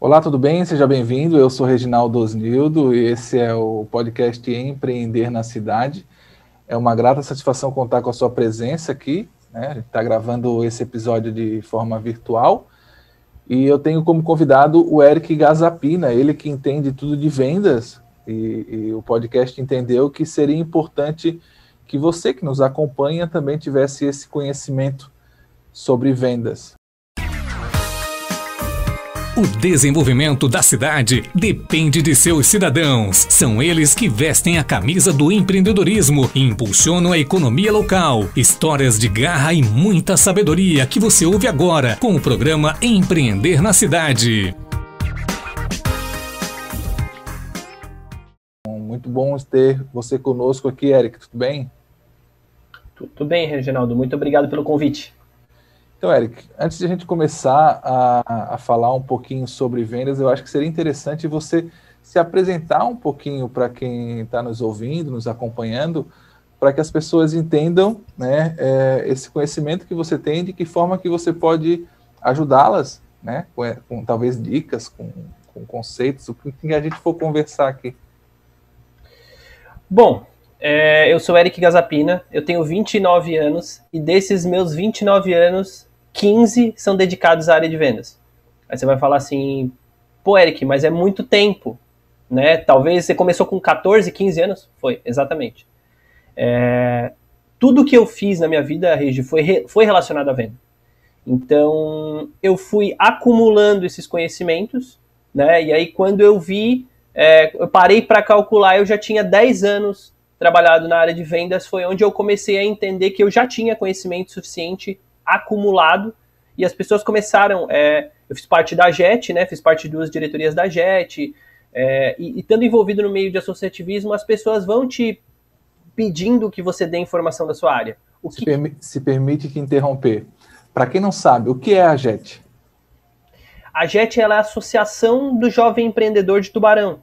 Olá, tudo bem? Seja bem-vindo. Eu sou Reginaldo Osnildo e esse é o podcast Empreender na Cidade. É uma grata satisfação contar com a sua presença aqui, né? A gente está gravando esse episódio de forma virtual e eu tenho como convidado o Eric Gazapina, ele que entende tudo de vendas e o podcast entendeu que seria importante que você que nos acompanha também tivesse esse conhecimento sobre vendas. O desenvolvimento da cidade depende de seus cidadãos. São eles que vestem a camisa do empreendedorismo e impulsionam a economia local. Histórias de garra e muita sabedoria que você ouve agora com o programa Empreender na Cidade. Muito bom ter você conosco aqui, Eric. Tudo bem? Tudo bem, Reginaldo. Muito obrigado pelo convite. Então, Eric, antes de a gente começar a falar um pouquinho sobre vendas, eu acho que seria interessante você se apresentar um pouquinho para quem está nos ouvindo, nos acompanhando, para que as pessoas entendam, né, esse conhecimento que você tem, de que forma que você pode ajudá-las, né, com talvez dicas, com conceitos, o que a gente for conversar aqui. Bom, eu sou Eric Gazapina, eu tenho 29 anos e desses meus 29 anos, 15 são dedicados à área de vendas. Aí você vai falar assim, pô, Eric, mas é muito tempo, né? Talvez você começou com 14, 15 anos? Foi, exatamente. Tudo que eu fiz na minha vida, Regi, foi relacionado à venda. Então, eu fui acumulando esses conhecimentos, né? E aí, quando eu vi, eu parei para calcular, eu já tinha 10 anos trabalhado na área de vendas, foi onde eu comecei a entender que eu já tinha conhecimento suficiente acumulado, e as pessoas começaram, eu fiz parte da JET, né, fiz parte de 2 diretorias da JET, e estando envolvido no meio de associativismo, as pessoas vão te pedindo que você dê informação da sua área. Se permite que interromper. Para quem não sabe, o que é a JET? A JET ela é a Associação do Jovem Empreendedor de Tubarão.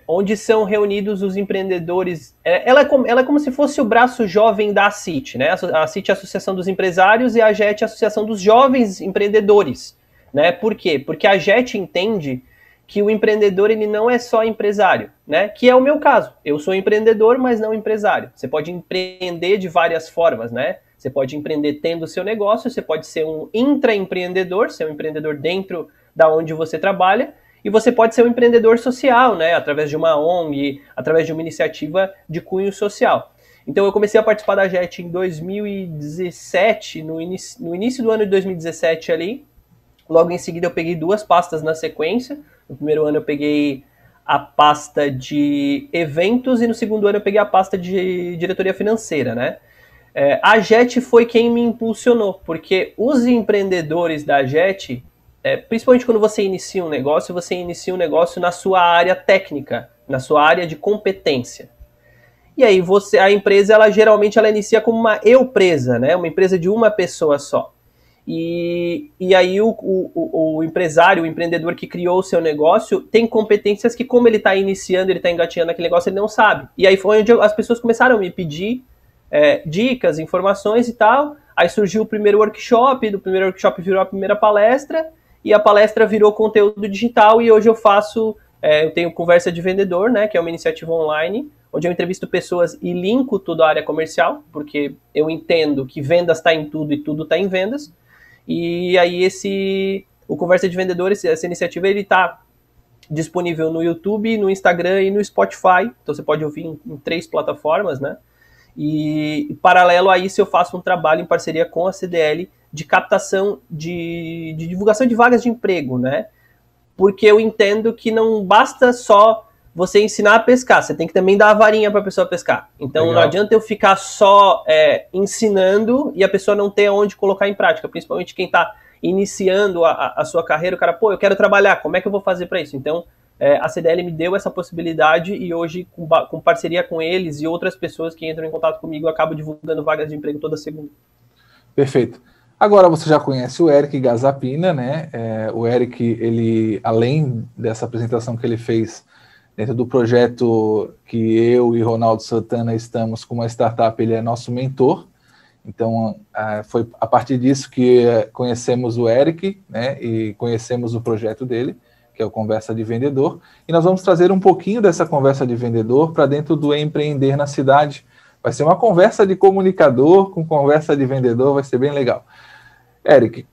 Onde são reunidos os empreendedores. Ela é como se fosse o braço jovem da ACIT, né? A ACIT é a Associação dos Empresários e a JET é a Associação dos Jovens Empreendedores, né? Por quê? Porque a JET entende que o empreendedor ele não é só empresário, né? Que é o meu caso. Eu sou empreendedor, mas não empresário. Você pode empreender de várias formas, né? Você pode empreender tendo o seu negócio, você pode ser um intraempreendedor, ser um empreendedor dentro da onde você trabalha, e você pode ser um empreendedor social, né, através de uma ONG, através de uma iniciativa de cunho social. Então eu comecei a participar da JET em 2017, no início do ano de 2017 ali. Logo em seguida eu peguei 2 pastas na sequência. No primeiro ano eu peguei a pasta de eventos e no segundo ano eu peguei a pasta de diretoria financeira, né. A JET foi quem me impulsionou, porque os empreendedores da JET, principalmente quando você inicia um negócio na sua área técnica, na sua área de competência. E aí a empresa, geralmente ela inicia como uma eu-presa, né? Uma empresa de uma pessoa só. E aí o empresário, o empreendedor que criou o seu negócio, tem competências que, como ele está iniciando, ele está engatinhando aquele negócio, ele não sabe. E aí foi onde as pessoas começaram a me pedir dicas, informações e tal. Aí surgiu o primeiro workshop, do primeiro workshop virou a primeira palestra, e a palestra virou conteúdo digital, e hoje eu eu tenho Conversa de Vendedor, né, que é uma iniciativa online, onde eu entrevisto pessoas e linko tudo à área comercial, porque eu entendo que vendas está em tudo e tudo está em vendas. E aí o Conversa de Vendedor, essa iniciativa, ele está disponível no YouTube, no Instagram e no Spotify, então você pode ouvir em 3 plataformas, né? E paralelo a isso eu faço um trabalho em parceria com a CDL de captação de divulgação de vagas de emprego, né? Porque eu entendo que não basta só você ensinar a pescar, você tem que também dar a varinha para a pessoa pescar. Então Legal. Não adianta eu ficar só ensinando e a pessoa não ter onde colocar em prática, principalmente quem está iniciando a sua carreira, o cara, pô, eu quero trabalhar, como é que eu vou fazer para isso? Então a CDL me deu essa possibilidade e hoje, com parceria com eles e outras pessoas que entram em contato comigo, eu acabo divulgando vagas de emprego toda segunda. Perfeito. Agora você já conhece o Eric Gazapina, né? O Eric, ele, além dessa apresentação que ele fez dentro do projeto que eu e Ronaldo Santana estamos com uma startup, ele é nosso mentor. Então, foi a partir disso que conhecemos o Eric, né, e conhecemos o projeto dele, que é o Conversa de Vendedor, e nós vamos trazer um pouquinho dessa conversa de vendedor para dentro do Empreender na Cidade. Vai ser uma conversa de comunicador com conversa de vendedor, vai ser bem legal. Eric,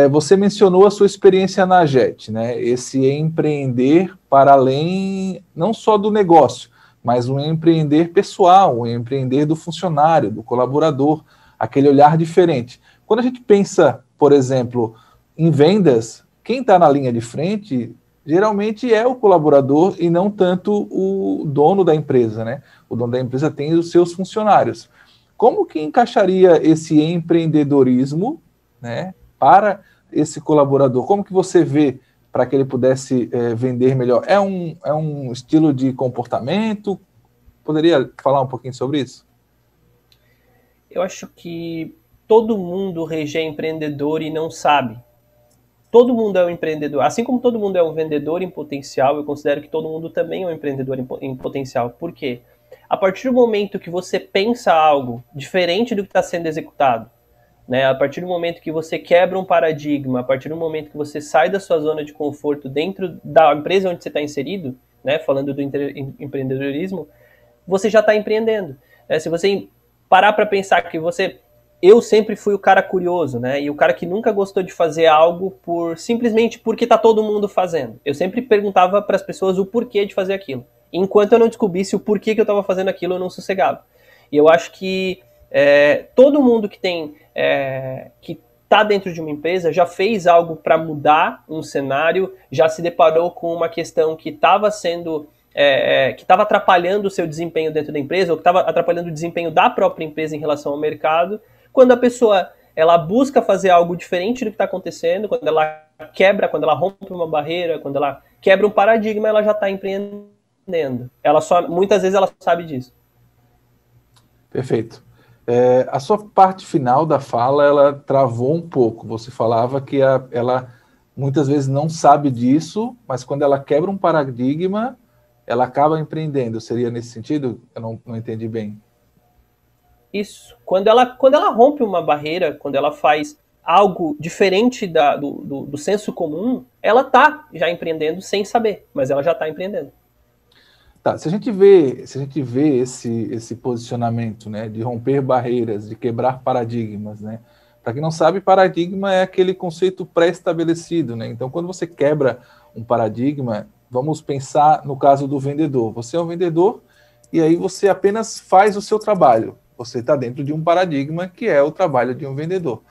você mencionou a sua experiência na AGET, né? Esse empreender para além, não só do negócio, mas um empreender pessoal, um empreender do funcionário, do colaborador, aquele olhar diferente. Quando a gente pensa, por exemplo, em vendas, quem está na linha de frente geralmente é o colaborador e não tanto o dono da empresa, né? O dono da empresa tem os seus funcionários. Como que encaixaria esse empreendedorismo, né, para esse colaborador? Como que você vê para que ele pudesse vender melhor? É um estilo de comportamento? Poderia falar um pouquinho sobre isso? Eu acho que todo mundo é empreendedor e não sabe. Todo mundo é um empreendedor. Assim como todo mundo é um vendedor em potencial, eu considero que todo mundo também é um empreendedor em potencial. Por quê? A partir do momento que você pensa algo diferente do que está sendo executado, né? A partir do momento que você quebra um paradigma, a partir do momento que você sai da sua zona de conforto dentro da empresa onde você está inserido, né? Falando do empreendedorismo, você já está empreendendo. Se você parar para pensar que eu sempre fui o cara curioso, né? E o cara que nunca gostou de fazer algo simplesmente porque tá todo mundo fazendo. Eu sempre perguntava para as pessoas o porquê de fazer aquilo. Enquanto eu não descobrisse o porquê que eu estava fazendo aquilo, eu não sossegava. E eu acho que todo mundo que tá dentro de uma empresa já fez algo para mudar um cenário, já se deparou com uma questão que estava sendo que estava atrapalhando o seu desempenho dentro da empresa, ou que estava atrapalhando o desempenho da própria empresa em relação ao mercado. Quando a pessoa ela busca fazer algo diferente do que está acontecendo, quando ela quebra, quando ela rompe uma barreira, quando ela quebra um paradigma, ela já está empreendendo. Muitas vezes ela sabe disso. Perfeito. A sua parte final da fala, ela travou um pouco. Você falava que ela muitas vezes não sabe disso, mas quando ela quebra um paradigma, ela acaba empreendendo. Seria nesse sentido? Eu não entendi bem. Isso. Quando ela rompe uma barreira, quando ela faz algo diferente do senso comum, ela está já empreendendo sem saber, mas ela já está empreendendo. Tá, se a gente vê esse posicionamento, né, de romper barreiras, de quebrar paradigmas, né? Para quem não sabe, paradigma é aquele conceito pré-estabelecido, né? Então, quando você quebra um paradigma, vamos pensar no caso do vendedor. Você é um vendedor e aí você apenas faz o seu trabalho. Você está dentro de um paradigma que é o trabalho de um vendedor.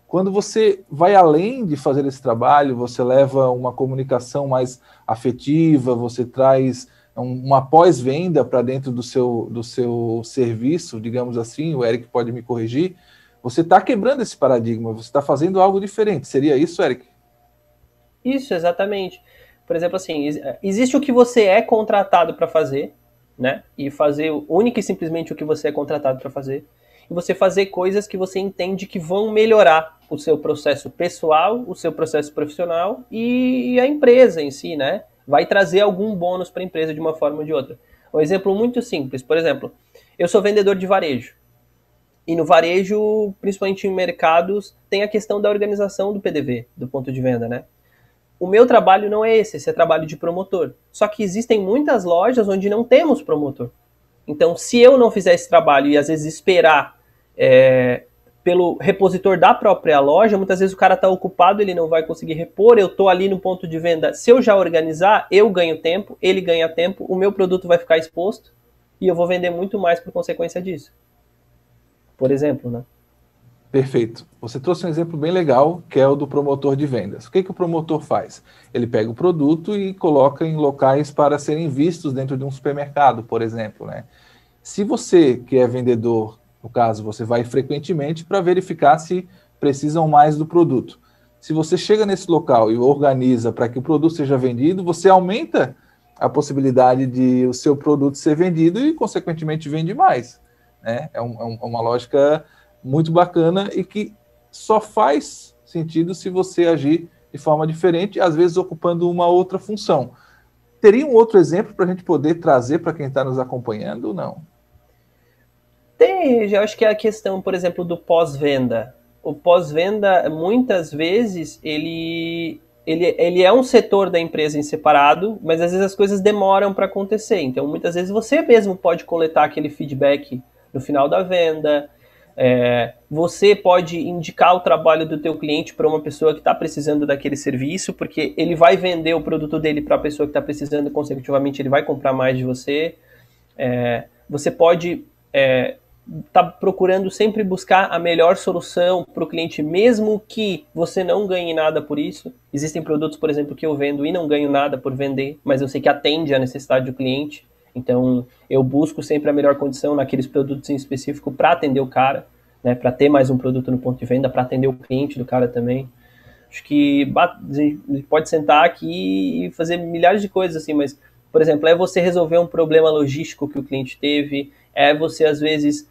Quando você vai além de fazer esse trabalho, você leva uma comunicação mais afetiva, você traz uma pós-venda para dentro do seu serviço, digamos assim, o Eric pode me corrigir, você está quebrando esse paradigma, você está fazendo algo diferente. Seria isso, Eric? Isso, exatamente. Por exemplo, assim, existe o que você é contratado para fazer, né? E fazer única e simplesmente o que você é contratado para fazer. E você fazer coisas que você entende que vão melhorar o seu processo pessoal, o seu processo profissional e a empresa em si, né? Vai trazer algum bônus para a empresa de uma forma ou de outra. Um exemplo muito simples, por exemplo, eu sou vendedor de varejo. E no varejo, principalmente em mercados, tem a questão da organização do PDV, do ponto de venda, né? O meu trabalho não é esse é trabalho de promotor. Só que existem muitas lojas onde não temos promotor. Então, se eu não fizer esse trabalho e às vezes esperar pelo repositor da própria loja, muitas vezes o cara está ocupado, ele não vai conseguir repor, eu estou ali no ponto de venda. Se eu já organizar, eu ganho tempo, ele ganha tempo, o meu produto vai ficar exposto e eu vou vender muito mais por consequência disso. Por exemplo, né? Perfeito. Você trouxe um exemplo bem legal, que é o do promotor de vendas. O que o promotor faz? Ele pega o produto e coloca em locais para serem vistos dentro de um supermercado, por exemplo, né? Se você, que é vendedor, no caso, você vai frequentemente para verificar se precisam mais do produto. Se você chega nesse local e organiza para que o produto seja vendido, você aumenta a possibilidade de o seu produto ser vendido e, consequentemente, vende mais, né? É uma lógica muito bacana e que só faz sentido se você agir de forma diferente, às vezes ocupando uma outra função. Teria um outro exemplo para a gente poder trazer para quem está nos acompanhando ou não? Tem, eu acho que é a questão, por exemplo, do pós-venda. O pós-venda, muitas vezes, ele é um setor da empresa em separado, mas às vezes as coisas demoram para acontecer. Então, muitas vezes você mesmo pode coletar aquele feedback no final da venda. Você pode indicar o trabalho do teu cliente para uma pessoa que está precisando daquele serviço, porque ele vai vender o produto dele para a pessoa que está precisando, consecutivamente ele vai comprar mais de você. Você pode tá procurando sempre buscar a melhor solução para o cliente, mesmo que você não ganhe nada por isso. Existem produtos, por exemplo, que eu vendo e não ganho nada por vender, mas eu sei que atende à necessidade do cliente. Então, eu busco sempre a melhor condição naqueles produtos em específico para atender o cara, né, para ter mais um produto no ponto de venda, para atender o cliente do cara também. Acho que a gente pode sentar aqui e fazer milhares de coisas assim, mas, por exemplo, é você resolver um problema logístico que o cliente teve, é você, às vezes,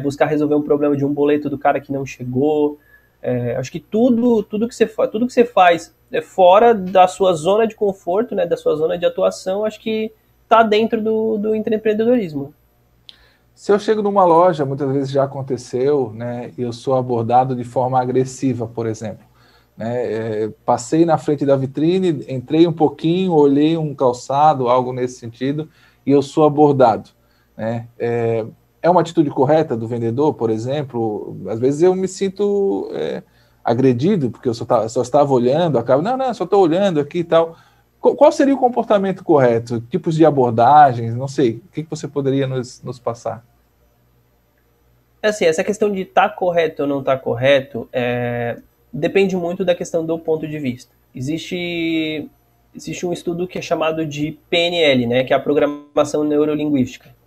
buscar resolver um problema de um boleto do cara que não chegou. Acho que tudo que você faz fora da sua zona de conforto, né, da sua zona de atuação, acho que está dentro do empreendedorismo. Se eu chego numa loja, muitas vezes já aconteceu, né, e eu sou abordado de forma agressiva, por exemplo. Né, passei na frente da vitrine, entrei um pouquinho, olhei um calçado, algo nesse sentido, e eu sou abordado. Né, é uma atitude correta do vendedor, por exemplo? Às vezes eu me sinto agredido, porque eu só estava olhando, acabo, não, só estou olhando aqui e tal. Qual seria o comportamento correto? Tipos de abordagens, não sei. O que você poderia nos passar? Assim, essa questão de estar correto ou não estar correto depende muito da questão do ponto de vista. Existe um estudo que é chamado de PNL, né, que é a programação neurolinguística.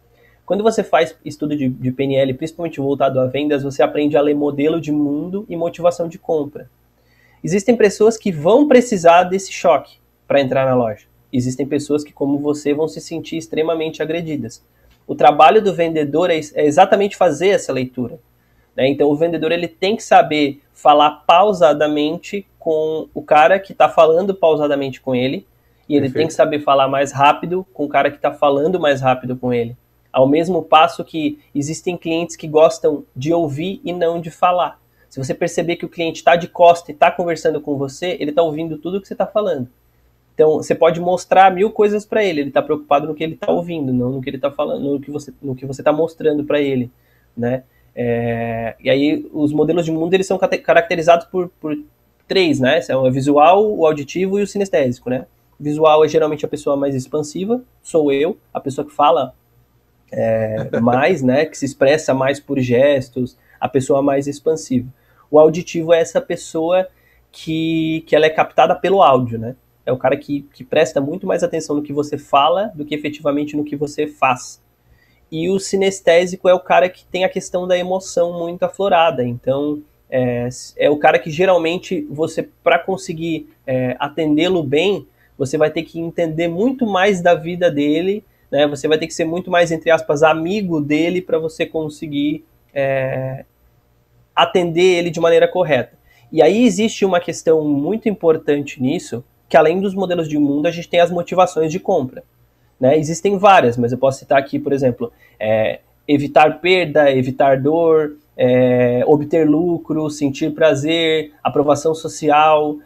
Quando você faz estudo de PNL, principalmente voltado a vendas, você aprende a ler modelo de mundo e motivação de compra. Existem pessoas que vão precisar desse choque para entrar na loja. Existem pessoas que, como você, vão se sentir extremamente agredidas. O trabalho do vendedor é exatamente fazer essa leitura. Né? Então, o vendedor ele tem que saber falar pausadamente com o cara que está falando pausadamente com ele, e ele tem que saber falar mais rápido com o cara que está falando mais rápido com ele. Ao mesmo passo que existem clientes que gostam de ouvir e não de falar. Se você perceber que o cliente está de costa e está conversando com você, ele está ouvindo tudo que você está falando. Então, você pode mostrar 1000 coisas para ele. Ele está preocupado no que ele está ouvindo, não no que ele está falando, no que você está mostrando para ele. Né? E aí, os modelos de mundo eles são caracterizados por 3, né? São o visual, o auditivo e o sinestésico. Né? O visual é geralmente a pessoa mais expansiva, sou eu, a pessoa que fala mais, né, que se expressa mais por gestos, a pessoa mais expansiva. O auditivo é essa pessoa que ela é captada pelo áudio, né? É o cara que presta muito mais atenção no que você fala do que efetivamente no que você faz. E o sinestésico é o cara que tem a questão da emoção muito aflorada. Então, é o cara que geralmente você, para conseguir atendê-lo bem, você vai ter que entender muito mais da vida dele, né? Você vai ter que ser muito mais, entre aspas, amigo dele para você conseguir atender ele de maneira correta. E aí existe uma questão muito importante nisso, que além dos modelos de mundo, a gente tem as motivações de compra. Né? Existem várias, mas eu posso citar aqui, por exemplo, evitar perda, evitar dor, obter lucro, sentir prazer, aprovação social.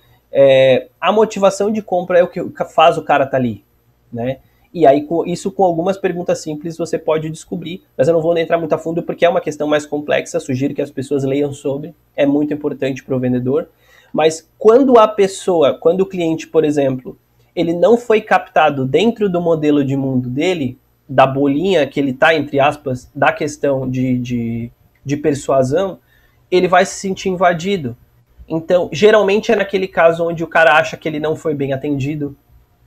A motivação de compra é o que faz o cara estar ali. Né? E aí, isso com algumas perguntas simples você pode descobrir, mas eu não vou entrar muito a fundo porque é uma questão mais complexa, sugiro que as pessoas leiam sobre, é muito importante para o vendedor. Mas quando o cliente, por exemplo, ele não foi captado dentro do modelo de mundo dele, da bolinha que ele está, entre aspas, da questão de persuasão, ele vai se sentir invadido. Então, geralmente é naquele caso onde o cara acha que ele não foi bem atendido.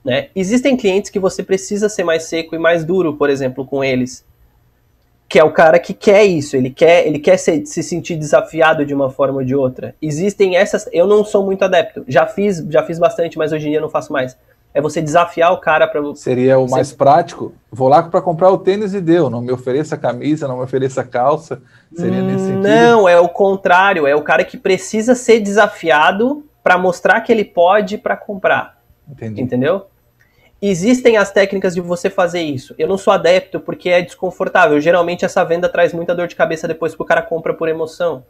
Né? Existem clientes que você precisa ser mais seco e mais duro, por exemplo, com eles. Que é o cara que quer isso, ele quer se sentir desafiado de uma forma ou de outra. Existem essas, eu não sou muito adepto, já fiz bastante, mas hoje em dia não faço mais. É você desafiar o cara para... Seria o mais prático? Vou lá para comprar o tênis e deu, não me ofereça camisa, não me ofereça calça, seria nesse sentido? Não, é o contrário, é o cara que precisa ser desafiado para mostrar que ele pode para comprar. Entendi. Entendeu? existem as técnicas de você fazer isso. Eu não sou adepto porque é desconfortável. Geralmente essa venda traz muita dor de cabeça depois que o cara compra por emoção.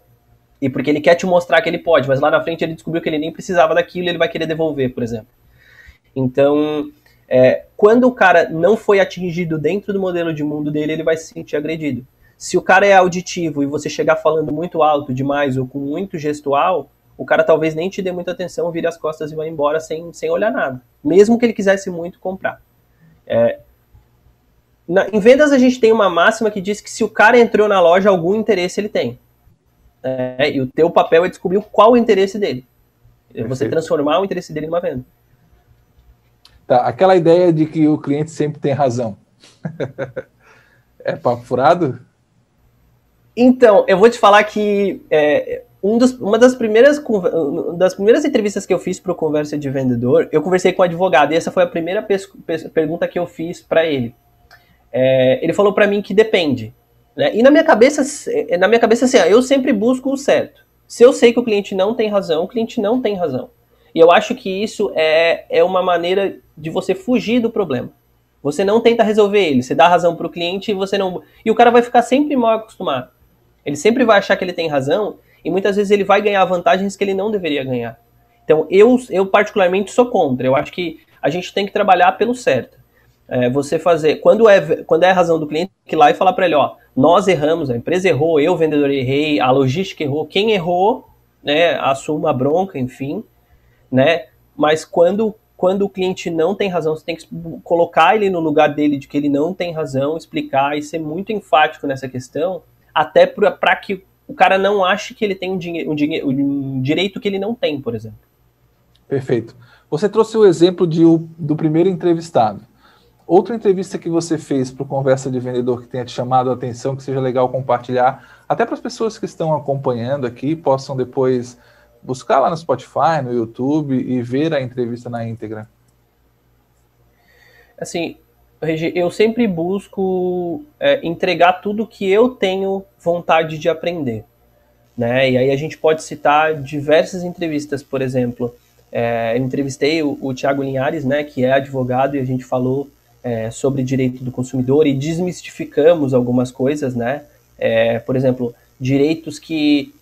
E porque ele quer te mostrar que ele pode, mas lá na frente ele descobriu que ele nem precisava daquilo e ele vai querer devolver, por exemplo. Então, quando o cara não foi atingido dentro do modelo de mundo dele, ele vai se sentir agredido. Se o cara é auditivo e você chegar falando muito alto demais ou com muito gestual, o cara talvez nem te dê muita atenção, vire as costas e vai embora sem olhar nada. Mesmo que ele quisesse muito comprar. Em vendas a gente tem uma máxima que diz que se o cara entrou na loja, algum interesse ele tem. E o teu papel é descobrir qual o interesse dele. Perfeito. Você transformar o interesse dele numa venda. Tá, aquela ideia de que o cliente sempre tem razão. É papo furado? Então, eu vou te falar que uma das primeiras entrevistas que eu fiz para o Conversa de Vendedor, eu conversei com um advogado, e essa foi a primeira pergunta que eu fiz para ele. Ele falou para mim que depende. Né? E na minha cabeça assim, eu sempre busco o certo. Se eu sei que o cliente não tem razão, o cliente não tem razão. E eu acho que isso é uma maneira de você fugir do problema. Você não tenta resolver ele, você dá razão para o cliente e o cara vai ficar sempre mal acostumado. Ele sempre vai achar que ele tem razão e muitas vezes ele vai ganhar vantagens que ele não deveria ganhar. Então eu particularmente sou contra. Eu acho que a gente tem que trabalhar pelo certo. Você fazer, quando é a razão do cliente, que ir lá e falar para ele, nós erramos, a empresa errou, eu, vendedor, errei, a logística errou, quem errou, né, assuma a bronca, enfim, né, mas quando o cliente não tem razão, você tem que colocar ele no lugar dele de que ele não tem razão, explicar e ser muito enfático nessa questão, até para que o cara não ache que ele tem um direito que ele não tem, por exemplo. Perfeito. Você trouxe o exemplo do primeiro entrevistado. Outra entrevista que você fez para o Conversa de Vendedor que tenha te chamado a atenção, que seja legal compartilhar, até para as pessoas que estão acompanhando aqui, possam depois buscar lá no Spotify, no YouTube e ver a entrevista na íntegra. Assim, Regi, eu sempre busco entregar tudo que eu tenho vontade de aprender. Né? E aí a gente pode citar diversas entrevistas, por exemplo, eu entrevistei o Thiago Linhares, né, que é advogado, e a gente falou sobre direito do consumidor e desmistificamos algumas coisas, né? Por exemplo, direitos que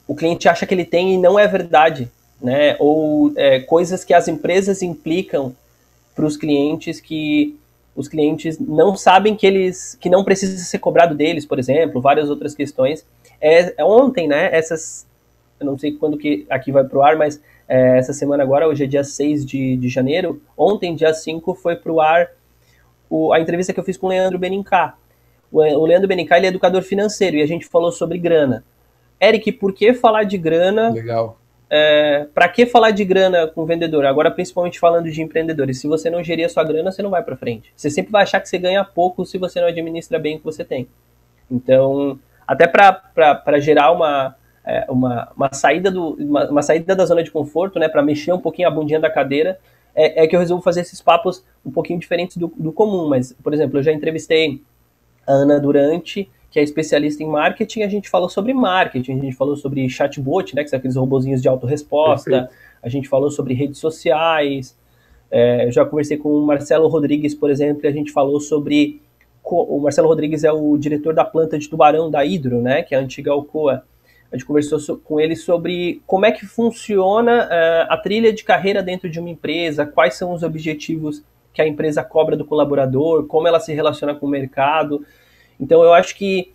o cliente acha que ele tem e não é verdade, né? Ou coisas que as empresas implicam para os clientes que os clientes não sabem que não precisa ser cobrado deles, por exemplo, várias outras questões. Ontem, né? Eu não sei quando que aqui vai pro ar, mas essa semana agora, hoje é dia 6 de janeiro, ontem, dia 5, foi pro ar a entrevista que eu fiz com o Leandro Benincá. O Leandro Benincá, ele é educador financeiro, e a gente falou sobre grana. Eric, por que falar de grana? Legal. Para que falar de grana com o vendedor? Agora, principalmente falando de empreendedores. Se você não gerir a sua grana, você não vai para frente. Você sempre vai achar que você ganha pouco se você não administra bem o que você tem. Então, até para gerar uma saída uma saída da zona de conforto, né, para mexer um pouquinho a bundinha da cadeira, que eu resolvo fazer esses papos um pouquinho diferentes do comum. Mas, por exemplo, eu já entrevistei a Ana Durante, que é especialista em marketing. A gente falou sobre marketing, a gente falou sobre chatbot, né, que são aqueles robozinhos de autorresposta. Perfeito. A gente falou sobre redes sociais. Eu já conversei com o Marcelo Rodrigues, por exemplo, e a gente falou sobre... O Marcelo Rodrigues é o diretor da planta de tubarão da Hidro, né, que é a antiga Alcoa. A gente conversou com ele sobre como é que funciona a trilha de carreira dentro de uma empresa, quais são os objetivos que a empresa cobra do colaborador, como ela se relaciona com o mercado. Então eu acho que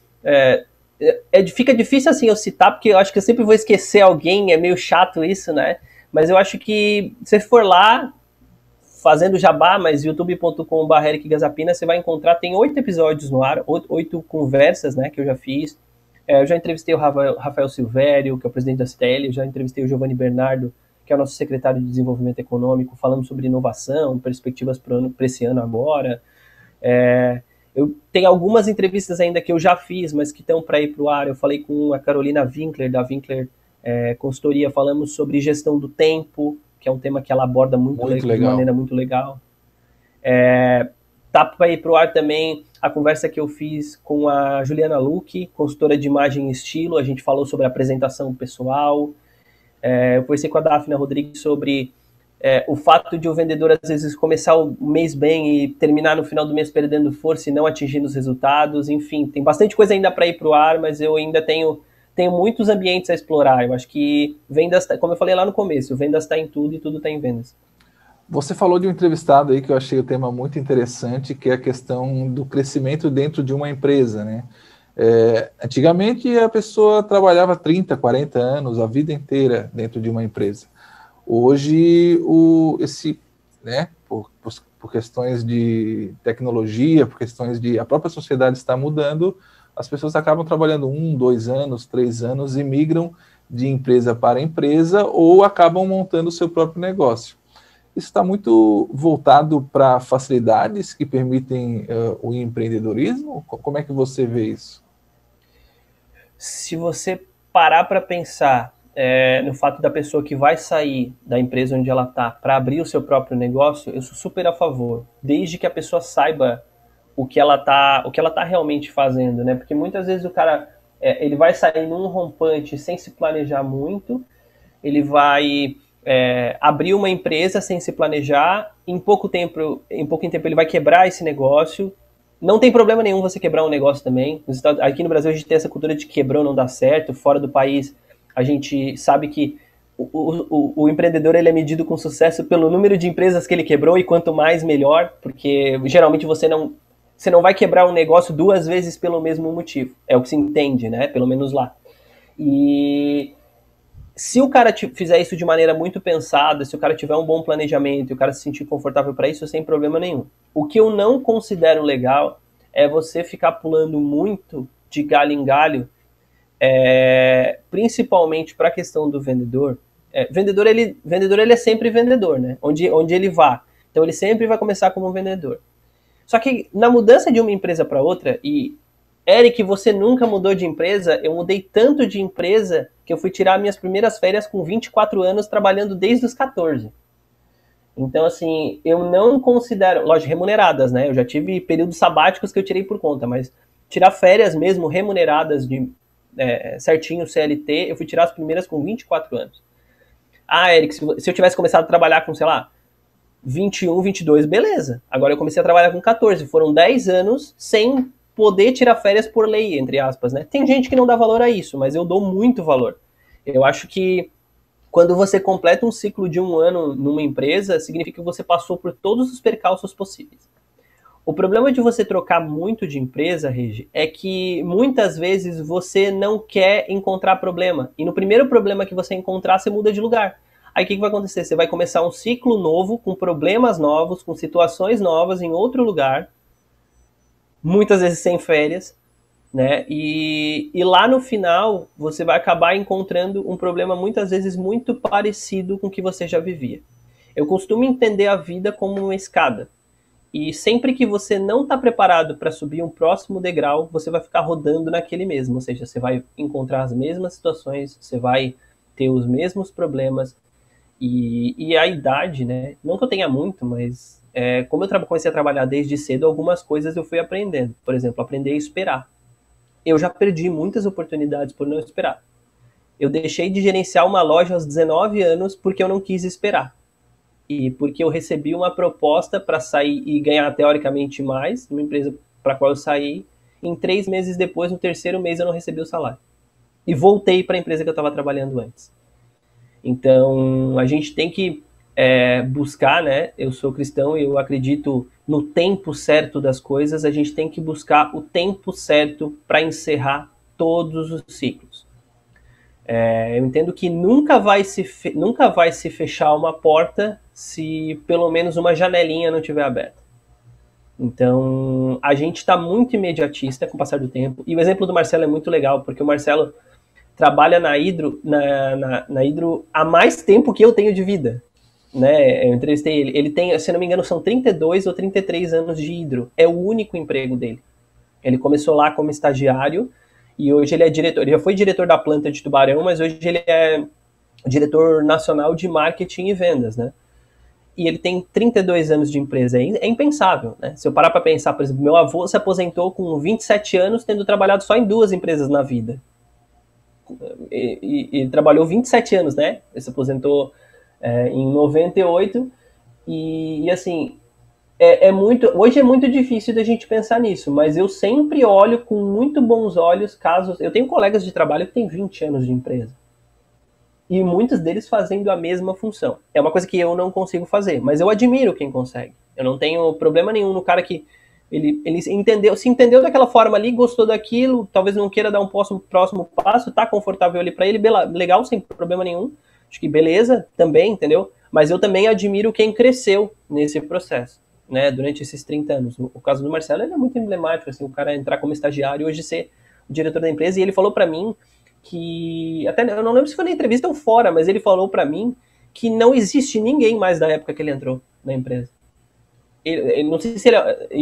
fica difícil assim eu citar, porque eu acho que eu sempre vou esquecer alguém, é meio chato isso, né? Mas eu acho que se for lá, fazendo jabá, mas youtube.com/ericgazapina, você vai encontrar, tem 8 episódios no ar, 8 conversas, né, que eu já fiz. Eu já entrevistei o Rafael Silvério, que é o presidente da CTL, eu já entrevistei o Giovanni Bernardo, que é o nosso secretário de Desenvolvimento Econômico, falamos sobre inovação, perspectivas para esse ano agora. Eu tenho algumas entrevistas ainda que eu já fiz, mas que estão para ir para o ar. Eu falei com a Carolina Winkler, da Winkler Consultoria, falamos sobre gestão do tempo, que é um tema que ela aborda de maneira muito legal. Tá para ir para o ar também a conversa que eu fiz com a Juliana Luque, consultora de imagem e estilo. A gente falou sobre apresentação pessoal. Eu conversei com a Daphne Rodrigues sobre o fato de o vendedor, às vezes, começar o mês bem e terminar no final do mês perdendo força e não atingindo os resultados. Enfim, tem bastante coisa ainda para ir para o ar, mas eu ainda tenho muitos ambientes a explorar. Eu acho que vendas, como eu falei lá no começo, vendas está em tudo e tudo está em vendas. Você falou de um entrevistado aí que eu achei o tema muito interessante, que é a questão do crescimento dentro de uma empresa, né? Antigamente a pessoa trabalhava 30, 40 anos, a vida inteira dentro de uma empresa. Hoje, né, por questões de tecnologia, por questões de... A própria sociedade está mudando, as pessoas acabam trabalhando 1, 2 anos, 3 anos e migram de empresa para empresa ou acabam montando o seu próprio negócio. Isso está muito voltado para facilidades que permitem o empreendedorismo? Como é que você vê isso? Se você parar para pensar no fato da pessoa que vai sair da empresa onde ela está para abrir o seu próprio negócio, eu sou super a favor, desde que a pessoa saiba o que ela tá realmente fazendo, né? Porque muitas vezes o cara ele vai sair num rompante sem se planejar muito, ele vai abrir uma empresa sem se planejar, em pouco tempo ele vai quebrar esse negócio. Não tem problema nenhum você quebrar um negócio também. Aqui no Brasil a gente tem essa cultura de quebrou não dá certo. Fora do país a gente sabe que o empreendedor ele é medido com sucesso pelo número de empresas que ele quebrou, e quanto mais melhor, porque geralmente você não vai quebrar um negócio 2 vezes pelo mesmo motivo. É o que se entende, né? Pelo menos lá. E se o cara fizer isso de maneira muito pensada, se o cara tiver um bom planejamento e o cara se sentir confortável para isso, sem problema nenhum. O que eu não considero legal é você ficar pulando muito de galho em galho, principalmente para a questão do vendedor. Vendedor ele é sempre vendedor, né? Onde ele vá. Então ele sempre vai começar como um vendedor. Só que na mudança de uma empresa para outra, e Eric, você nunca mudou de empresa? Eu mudei tanto de empresa que eu fui tirar minhas primeiras férias com 24 anos, trabalhando desde os 14. Então, assim, eu não considero... Lógico, remuneradas, né? Eu já tive períodos sabáticos que eu tirei por conta, mas tirar férias mesmo, remuneradas, de certinho, CLT, eu fui tirar as primeiras com 24 anos. Ah, Eric, se eu tivesse começado a trabalhar com, sei lá, 21, 22, beleza. Agora eu comecei a trabalhar com 14. Foram 10 anos sem poder tirar férias por lei, entre aspas, né? Tem gente que não dá valor a isso, mas eu dou muito valor. Eu acho que quando você completa um ciclo de 1 ano numa empresa, significa que você passou por todos os percalços possíveis. O problema de você trocar muito de empresa, Regi, é que muitas vezes você não quer encontrar problema. E no primeiro problema que você encontrar, você muda de lugar. Aí o que vai acontecer? Você vai começar um ciclo novo, com problemas novos, com situações novas em outro lugar, muitas vezes sem férias, né? E lá no final, você vai acabar encontrando um problema muitas vezes muito parecido com o que você já vivia. Eu costumo entender a vida como uma escada. E sempre que você não está preparado para subir um próximo degrau, você vai ficar rodando naquele mesmo. Ou seja, você vai encontrar as mesmas situações, você vai ter os mesmos problemas. E a idade, né? Não que eu tenha muito, mas como eu comecei a trabalhar desde cedo, algumas coisas eu fui aprendendo. Por exemplo, aprender a esperar. Eu já perdi muitas oportunidades por não esperar. Eu deixei de gerenciar uma loja aos 19 anos porque eu não quis esperar. E porque eu recebi uma proposta para sair e ganhar teoricamente mais, numa empresa para a qual eu saí. Em 3 meses depois, no 3º mês, eu não recebi o salário. E voltei para a empresa que eu estava trabalhando antes. Então, a gente tem que buscar, né? Eu sou cristão e eu acredito no tempo certo das coisas. A gente tem que buscar o tempo certo para encerrar todos os ciclos. Eu entendo que nunca vai se fechar uma porta se pelo menos uma janelinha não estiver aberta. Então, a gente está muito imediatista com o passar do tempo. E o exemplo do Marcelo é muito legal, porque o Marcelo trabalha na Hydro, na Hydro há mais tempo que eu tenho de vida. Né? Eu entrevistei ele. Ele tem, se não me engano, são 32 ou 33 anos de Hydro. É o único emprego dele. Ele começou lá como estagiário e hoje ele é diretor. Ele já foi diretor da planta de Tubarão, mas hoje ele é diretor nacional de marketing e vendas, né? E ele tem 32 anos de empresa. É impensável, né? Se eu parar para pensar, por exemplo, meu avô se aposentou com 27 anos, tendo trabalhado só em 2 empresas na vida. E trabalhou 27 anos, né? Ele se aposentou em 98, e assim, hoje é muito difícil da gente pensar nisso, mas eu sempre olho com muito bons olhos casos. Eu tenho colegas de trabalho que têm 20 anos de empresa. E muitos deles fazendo a mesma função. É uma coisa que eu não consigo fazer, mas eu admiro quem consegue. Eu não tenho problema nenhum no cara que ele se entendeu daquela forma ali, gostou daquilo, talvez não queira dar um próximo passo, tá confortável ali para ele, legal, sem problema nenhum. Acho que beleza também, entendeu? Mas eu também admiro quem cresceu nesse processo, né, durante esses 30 anos. O caso do Marcelo, ele é muito emblemático, assim, o cara entrar como estagiário e hoje ser o diretor da empresa, e ele falou para mim que, até eu não lembro se foi na entrevista ou fora, mas ele falou para mim que não existe ninguém mais da época que ele entrou na empresa. Ele não sei se ele,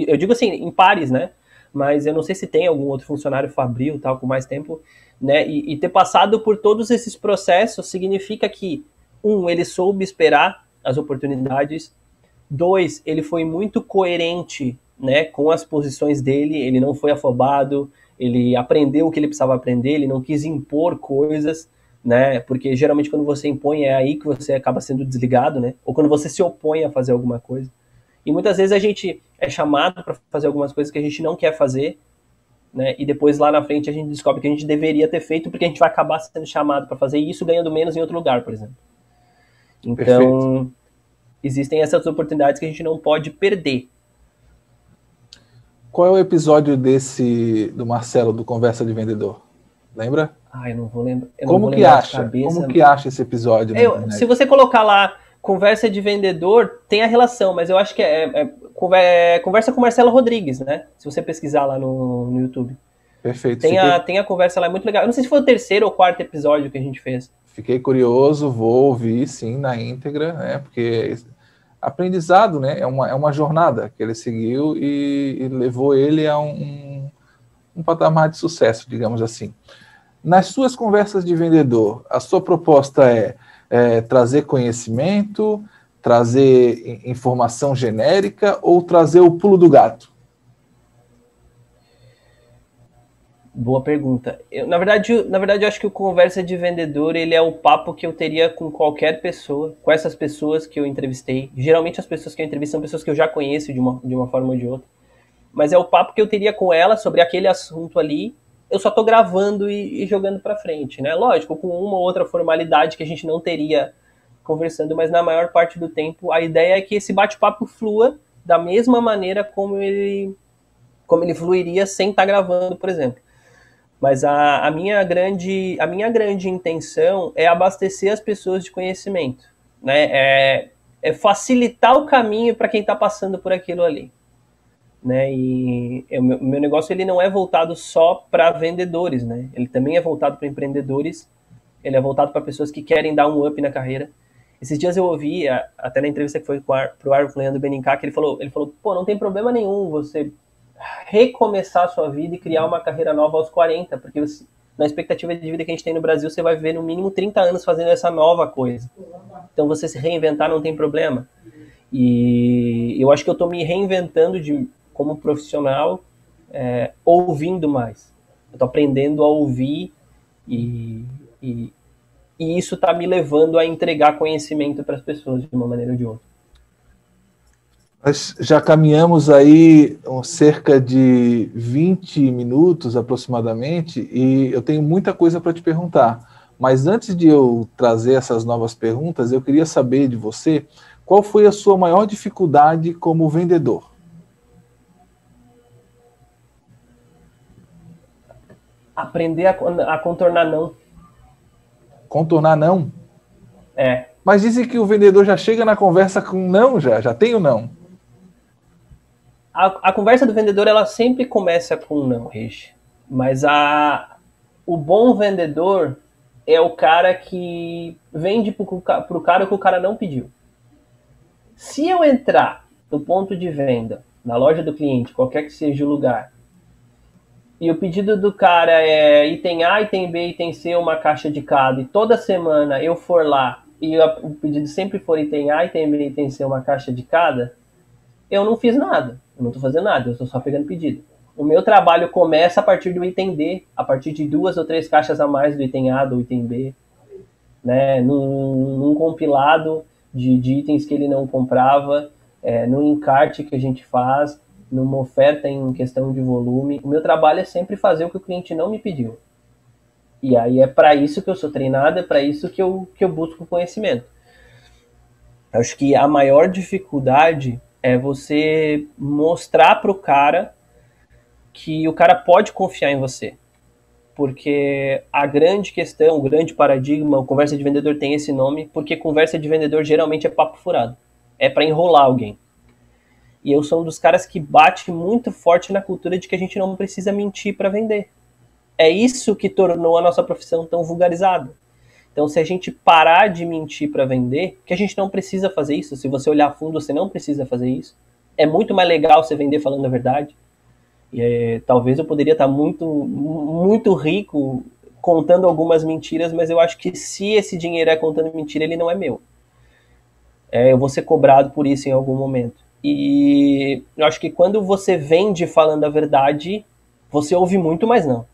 eu digo assim, em pares, né, mas eu não sei se tem algum outro funcionário fabril, tal, com mais tempo, né, e ter passado por todos esses processos significa que, ele soube esperar as oportunidades. 2, ele foi muito coerente, né, com as posições dele, ele não foi afobado, ele aprendeu o que ele precisava aprender, ele não quis impor coisas, né, porque geralmente quando você impõe é aí que você acaba sendo desligado, né, ou quando você se opõe a fazer alguma coisa. E muitas vezes a gente é chamado para fazer algumas coisas que a gente não quer fazer, né, e depois lá na frente a gente descobre que a gente deveria ter feito porque a gente vai acabar sendo chamado para fazer isso ganhando menos em outro lugar, por exemplo. Então, perfeito. Existem essas oportunidades que a gente não pode perder. Qual é o episódio do Marcelo, do Conversa de Vendedor? Lembra? Eu não vou lembrar. Como que acha? Como que acha esse episódio? Se você colocar lá Conversa de Vendedor, tem a relação, mas eu acho que Conversa com Marcelo Rodrigues, né? Se você pesquisar lá no YouTube. Perfeito. Tem a conversa lá, é muito legal. Eu não sei se foi o 3º ou 4º episódio que a gente fez. Fiquei curioso, vou ouvir, sim, na íntegra, né? Porque aprendizado, né? É uma jornada que ele seguiu e levou ele a um patamar de sucesso, digamos assim. Nas suas conversas de vendedor, a sua proposta é trazer conhecimento, trazer informação genérica ou trazer o pulo do gato? Boa pergunta. Na verdade, eu acho que o Conversa de Vendedor, ele é o papo que eu teria com qualquer pessoa, com essas pessoas que eu entrevistei. Geralmente as pessoas que eu entrevisto são pessoas que eu já conheço de uma forma ou de outra. Mas é o papo que eu teria com ela sobre aquele assunto ali. Eu só tô gravando e jogando pra frente, né? Lógico, com uma ou outra formalidade que a gente não teria conversando, mas na maior parte do tempo a ideia é que esse bate-papo flua da mesma maneira como ele fluiria sem estar gravando, por exemplo. Mas a minha grande intenção é abastecer as pessoas de conhecimento, né? É facilitar o caminho para quem está passando por aquilo ali, né? E o meu negócio, ele não é voltado só para vendedores, né? Ele também é voltado para empreendedores, ele é voltado para pessoas que querem dar um up na carreira. Esses dias eu ouvi, até na entrevista que foi pro Leandro Benincá, que ele falou, pô, não tem problema nenhum você recomeçar a sua vida e criar uma carreira nova aos 40, porque na expectativa de vida que a gente tem no Brasil, você vai viver no mínimo 30 anos fazendo essa nova coisa. Então você se reinventar não tem problema. E eu acho que eu estou me reinventando como profissional, ouvindo mais. Eu estou aprendendo a ouvir e isso está me levando a entregar conhecimento para as pessoas de uma maneira ou de outra. Nós já caminhamos aí cerca de 20 minutos aproximadamente e eu tenho muita coisa para te perguntar. Mas antes de eu trazer essas novas perguntas, eu queria saber de você qual foi a sua maior dificuldade como vendedor? Aprender a contornar não. Contornar não? É. Mas dizem que o vendedor já chega na conversa com não, já tem o não. A conversa do vendedor, ela sempre começa com não, Rich. Mas o bom vendedor é o cara que vende pro cara o que o cara não pediu. Se eu entrar no ponto de venda, na loja do cliente, qualquer que seja o lugar, e o pedido do cara é item A, item B, item C, uma caixa de cada, e toda semana eu for lá e o pedido sempre for item A, item B, item C, uma caixa de cada, eu não fiz nada. Eu não estou fazendo nada, eu estou só pegando pedido. O meu trabalho começa a partir do item D, a partir de 2 ou 3 caixas a mais do item A, do item B. né, num compilado de itens que ele não comprava, no encarte que a gente faz, numa oferta em questão de volume. O meu trabalho é sempre fazer o que o cliente não me pediu. E aí é para isso que eu sou treinado, é para isso que eu busco conhecimento. Acho que a maior dificuldade é você mostrar para o cara que o cara pode confiar em você. Porque a grande questão, o grande paradigma, o conversa de vendedor tem esse nome, porque conversa de vendedor geralmente é papo furado. É para enrolar alguém. E eu sou um dos caras que bate muito forte na cultura de que a gente não precisa mentir para vender. É isso que tornou a nossa profissão tão vulgarizada. Então, se a gente parar de mentir para vender, que a gente não precisa fazer isso, se você olhar a fundo, você não precisa fazer isso. É muito mais legal você vender falando a verdade. E talvez eu poderia estar muito, muito rico contando algumas mentiras, mas eu acho que se esse dinheiro é contando mentira, ele não é meu. Eu vou ser cobrado por isso em algum momento. E eu acho que quando você vende falando a verdade, você ouve muito, mas não.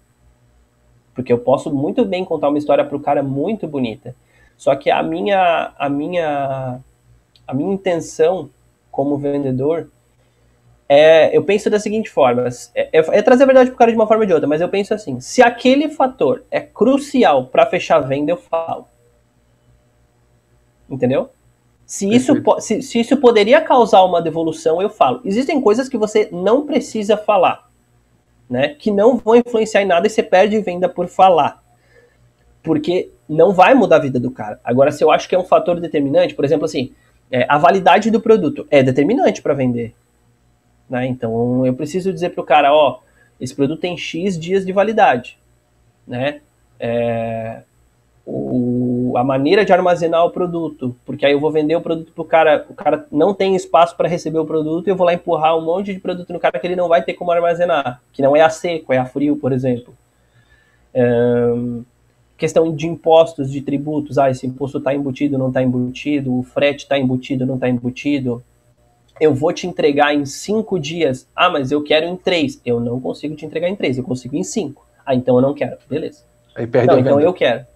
Porque eu posso muito bem contar uma história para o cara muito bonita. Só que a minha intenção como vendedor eu penso da seguinte forma, é trazer a verdade pro cara de uma forma ou de outra, mas eu penso assim, se aquele fator é crucial para fechar a venda, eu falo. Entendeu? Se isso poderia causar uma devolução, eu falo. Existem coisas que você não precisa falar, né? Que não vão influenciar em nada e você perde venda por falar. Porque não vai mudar a vida do cara. Agora, se eu acho que é um fator determinante, por exemplo, assim, a validade do produto é determinante para vender. Né? Então, eu preciso dizer para o cara, esse produto tem X dias de validade. Né? A maneira de armazenar o produto, porque aí eu vou vender o produto para o cara não tem espaço para receber o produto e eu vou lá empurrar um monte de produto no cara que ele não vai ter como armazenar, que não é a seco, é a frio, por exemplo. Questão de impostos, de tributos, esse imposto está embutido, não está embutido, o frete está embutido, não está embutido. Eu vou te entregar em 5 dias. Mas eu quero em 3. Eu não consigo te entregar em 3, eu consigo em 5. Então eu não quero. Beleza. Aí perde a venda. Então eu quero.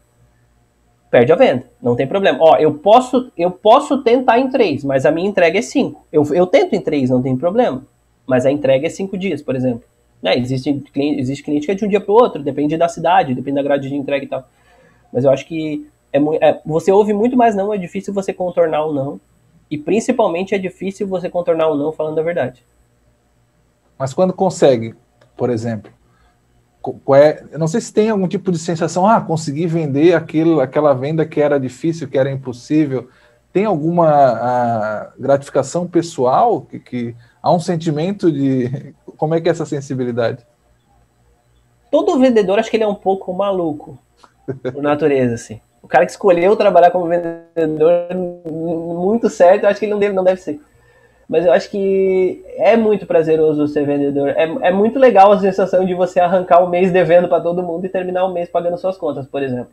Perde a venda. Não tem problema. Eu posso tentar em 3, mas a minha entrega é 5. Eu tento em 3, não tem problema. Mas a entrega é 5 dias, por exemplo. Né? Existe cliente que é de um dia para o outro, depende da cidade, depende da grade de entrega e tal. Mas eu acho que você ouve muito mais não, é difícil você contornar o não. E principalmente é difícil você contornar o não falando a verdade. Mas quando consegue, por exemplo, eu não sei se tem algum tipo de sensação, consegui vender aquela venda que era difícil, que era impossível. Tem alguma gratificação pessoal? Que há um sentimento de... Como é que é essa sensibilidade? Todo vendedor, acho que ele é um pouco maluco, por natureza, assim. O cara que escolheu trabalhar como vendedor muito certo, eu acho que ele não deve ser. Mas eu acho que é muito prazeroso ser vendedor. É muito legal a sensação de você arrancar o mês devendo para todo mundo e terminar o mês pagando suas contas, por exemplo.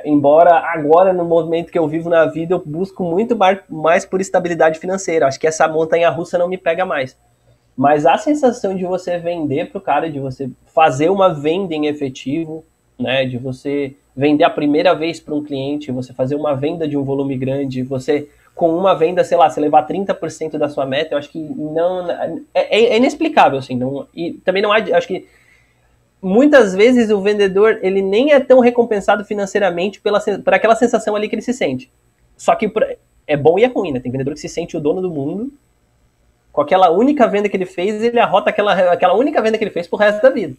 Embora agora, no momento que eu vivo na vida, eu busco muito mais por estabilidade financeira. Acho que essa montanha-russa não me pega mais. Mas a sensação de você vender para o cara, de você fazer uma venda em efetivo, né, de você vender a primeira vez para um cliente, você fazer uma venda de um volume grande, você com uma venda, sei lá, você levar 30% da sua meta, eu acho que não é inexplicável, assim, não, e também não há, acho que muitas vezes o vendedor, ele nem é tão recompensado financeiramente por aquela sensação ali que ele se sente. Só que é bom e é ruim, né? Tem vendedor que se sente o dono do mundo, com aquela única venda que ele fez, ele arrota aquela única venda que ele fez pro resto da vida,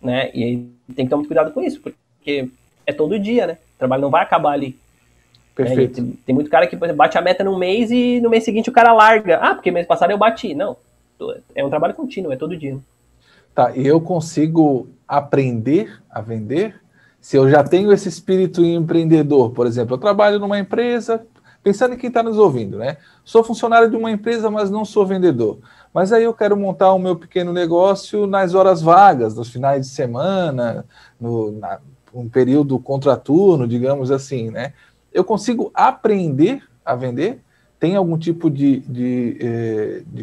né? E aí tem que tomar muito cuidado com isso, porque é todo dia, né? O trabalho não vai acabar ali. Perfeito. Tem muito cara que, por exemplo, bate a meta num mês e no mês seguinte o cara larga. Porque mês passado eu bati. Não. É um trabalho contínuo, é todo dia. Tá, e eu consigo aprender a vender se eu já tenho esse espírito empreendedor. Por exemplo, eu trabalho numa empresa, pensando em quem está nos ouvindo, né? Sou funcionário de uma empresa, mas não sou vendedor. Mas aí eu quero montar o meu pequeno negócio nas horas vagas, nos finais de semana, um período contraturno, digamos assim, né? Eu consigo aprender a vender? Tem algum tipo de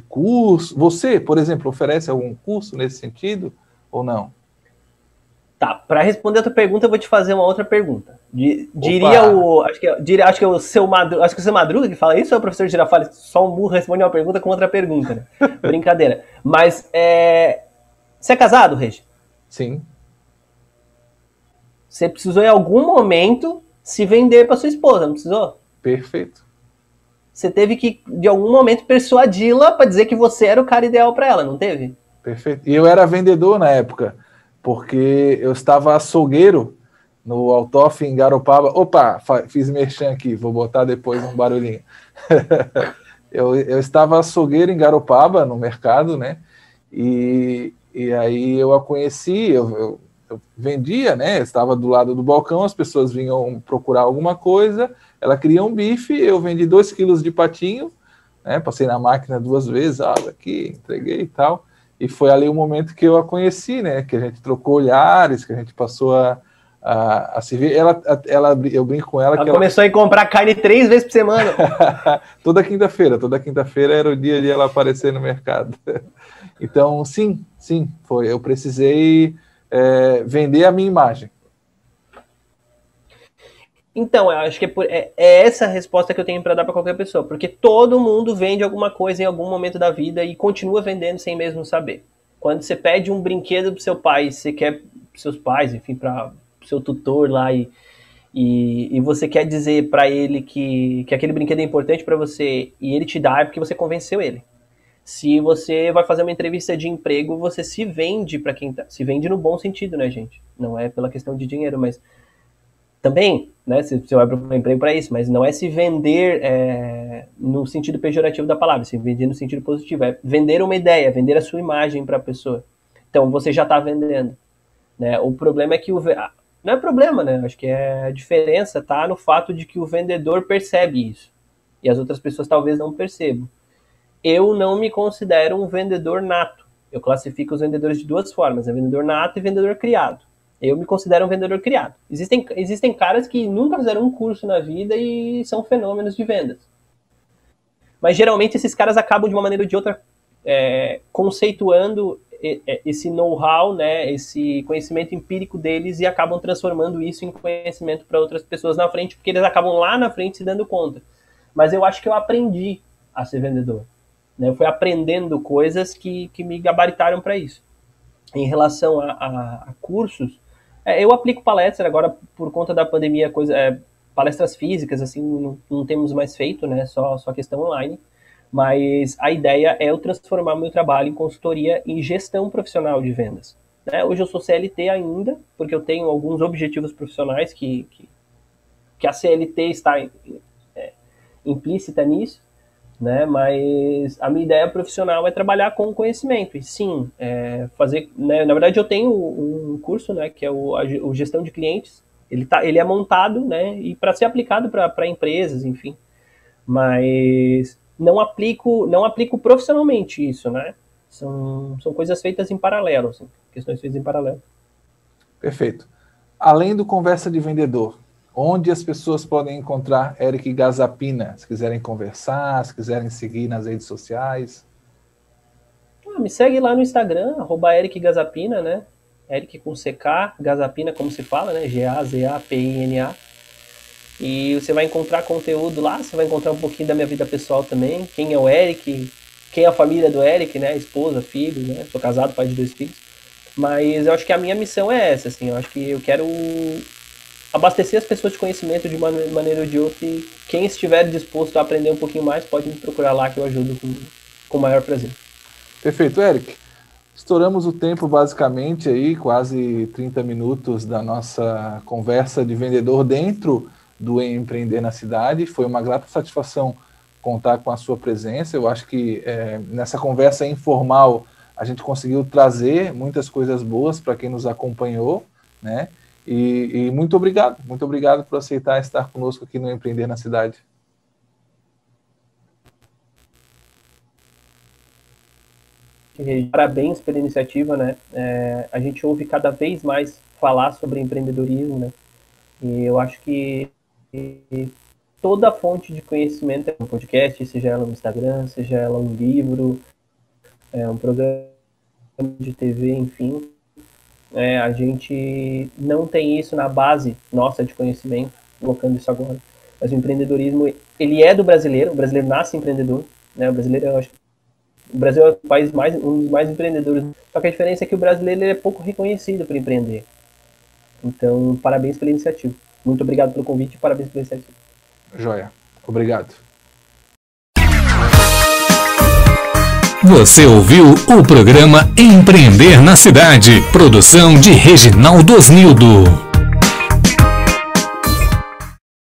curso? Você, por exemplo, oferece algum curso nesse sentido ou não? Tá, para responder a tua pergunta, eu vou te fazer uma outra pergunta. Diria o. Acho que é o seu Madruga. Acho que é o seu Madruga que fala isso, ou é o professor Girafales? Só um burro responde uma pergunta com outra pergunta, né? Brincadeira. Mas você é casado, Regi? Sim. Você precisou em algum momento se vender para sua esposa, não precisou? Perfeito. Você teve que, de algum momento, persuadi-la para dizer que você era o cara ideal para ela, não teve? Perfeito. E eu era vendedor na época, porque eu estava açougueiro no Altoff em Garopaba. Opa, fiz merchan aqui, vou botar depois um barulhinho. eu estava açougueiro em Garopaba, no mercado, né? E aí eu a conheci, eu vendia, né? Eu estava do lado do balcão, as pessoas vinham procurar alguma coisa, ela queria um bife, eu vendi 2 quilos de patinho, né? Passei na máquina 2 vezes, aqui, entreguei e tal. E foi ali o momento que eu a conheci, né? Que a gente trocou olhares, que a gente passou a se ver. Eu brinco com ela que ela começou a comprar carne 3 vezes por semana. toda quinta-feira era o dia de ela aparecer no mercado. Então, sim, foi. Eu precisei vender a minha imagem. Então, eu acho que é essa a resposta que eu tenho para dar para qualquer pessoa, porque todo mundo vende alguma coisa em algum momento da vida e continua vendendo sem mesmo saber. Quando você pede um brinquedo pro seu pai, você quer pros seus pais, enfim, para o seu tutor lá e você quer dizer para ele que aquele brinquedo é importante para você e ele te dá, é porque você convenceu ele. Se você vai fazer uma entrevista de emprego, você se vende para quem tá, se vende no bom sentido, né, gente? Não é pela questão de dinheiro, mas também, né, você vai procurar um emprego para isso, mas não é se vender no sentido pejorativo da palavra, se vender no sentido positivo, é vender uma ideia, vender a sua imagem para a pessoa. Então, você já está vendendo, né? O problema é que não é problema, né? Acho que a diferença está no fato de que o vendedor percebe isso e as outras pessoas talvez não percebam. Eu não me considero um vendedor nato. Eu classifico os vendedores de 2 formas, vendedor nato e vendedor criado. Eu me considero um vendedor criado. Existem caras que nunca fizeram um curso na vida e são fenômenos de vendas. Mas geralmente esses caras acabam de uma maneira ou de outra conceituando esse know-how, né, esse conhecimento empírico deles e acabam transformando isso em conhecimento para outras pessoas na frente, porque eles acabam lá na frente se dando conta. Mas eu acho que eu aprendi a ser vendedor. Né? Eu fui aprendendo coisas que me gabaritaram para isso. Em relação a cursos, eu aplico palestra agora por conta da pandemia, palestras físicas, assim, não temos mais feito, né? Só questão online. Mas a ideia é eu transformar meu trabalho em consultoria em gestão profissional de vendas. Né? Hoje eu sou CLT ainda, porque eu tenho alguns objetivos profissionais que a CLT está implícita nisso. Né, mas a minha ideia profissional é trabalhar com conhecimento e sim, fazer, né, na verdade eu tenho um curso, né, que é o gestão de clientes, ele é montado, né, e para ser aplicado para empresas, enfim, mas não aplico profissionalmente isso, né, são coisas feitas em paralelo, assim, questões feitas em paralelo. Perfeito. Além do Conversa de Vendedor, onde as pessoas podem encontrar Eric Gazapina, se quiserem conversar, se quiserem seguir nas redes sociais? Me segue lá no Instagram, @Eric Gazapina, né? Eric com CK, Gazapina como se fala, né? Gazapina. E você vai encontrar conteúdo lá, você vai encontrar um pouquinho da minha vida pessoal também, quem é o Eric, quem é a família do Eric, né? Esposa, filhos, né? Sou casado, pai de 2 filhos. Mas eu acho que a minha missão é essa, assim, eu acho que eu quero abastecer as pessoas de conhecimento de uma maneira ou de outra e quem estiver disposto a aprender um pouquinho mais pode me procurar lá que eu ajudo com o maior prazer. Perfeito, Eric. Estouramos o tempo basicamente aí, quase 30 minutos da nossa conversa de vendedor dentro do Empreender na Cidade. Foi uma grata satisfação contar com a sua presença. Eu acho que nessa conversa informal a gente conseguiu trazer muitas coisas boas para quem nos acompanhou, né? E muito obrigado por aceitar estar conosco aqui no Empreender na Cidade. Parabéns pela iniciativa, né? A gente ouve cada vez mais falar sobre empreendedorismo, né? E eu acho que toda fonte de conhecimento é um podcast, seja ela no Instagram, seja ela um livro, um programa de TV, enfim. A gente não tem isso na base nossa de conhecimento, colocando isso agora. Mas o empreendedorismo, ele é do brasileiro, o brasileiro nasce empreendedor, né? O brasileiro, eu acho que o Brasil é o país um dos mais empreendedores. Só que a diferença é que o brasileiro é pouco reconhecido por empreender. Então, parabéns pela iniciativa. Muito obrigado pelo convite e parabéns pela iniciativa. Joia. Obrigado. Você ouviu o programa Empreender na Cidade, produção de Reginaldo Osnildo.